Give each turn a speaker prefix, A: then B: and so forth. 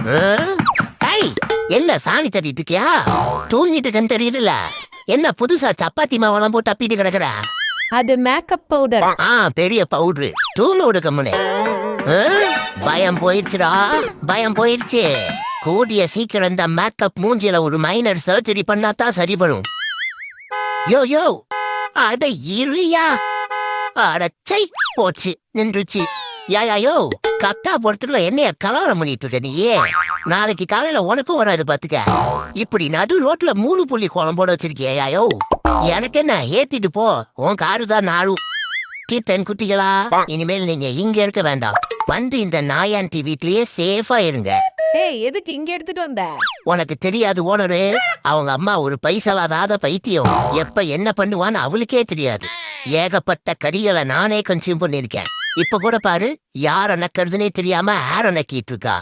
A: ஏய், என்ன சாணி தட்டிட்டு இருக்கியா? தூங்கிட்டு இருக்கேன்னு தெரியுதுல்ல. என்ன புதுசா சப்பாத்தி மாவெல்லாம் போட்டு அப்பிட்டு கிடக்குற?
B: அது மேக்கப் பவுடர்.
A: பெரிய பவுடரு. தூளோடு கம்முனு. பயம் போயிடுச்சுடா, பயம் போயிடுச்சு. கூடிய சீக்கிரம் இந்த மேக்கப் மூஞ்சில ஒரு மைனர் சர்ஜரி பண்ணாதான் சரி பண்ணும். யோ யோ, அட இருயா. அடச்சை போச்சு, நின்றுச்சு. யாயோ, கட்டா பொறுத்துல என்னைய கலவரம் பண்ணிட்டு இருக்க நீயே. நாளைக்கு காலையில உனக்கும் வராது பாத்துக்க. இப்படி நடு ரோட்ல 3 புள்ளி கோலம் போட வச்சிருக்கியாயோ. எனக்கு என்ன, ஏத்திட்டு போ. உன் காரு தான் நாளும். கீர்த்தன் குட்டிகளா, இனிமேல் நீங்க இங்க இருக்க வேண்டாம். வந்து இந்த நாயாண்டி வீட்லயே சேஃபா இருங்க.
B: ஏய், எதுக்கு இங்க எடுத்துட்டு வந்த?
A: உனக்கு தெரியாது ஓனரு, அவங்க அம்மா ஒரு பைசலாதாத பைத்தியம். எப்ப என்ன பண்ணுவான்னு அவளுக்கே தெரியாது. ஏகப்பட்ட கடிகளை நானே கன்சியூம் பண்ணிருக்கேன். இப்ப கூட பாரு, யார நக்கிறதுனே தெரியாம ஆர நக்கிட்டு இருக்கா.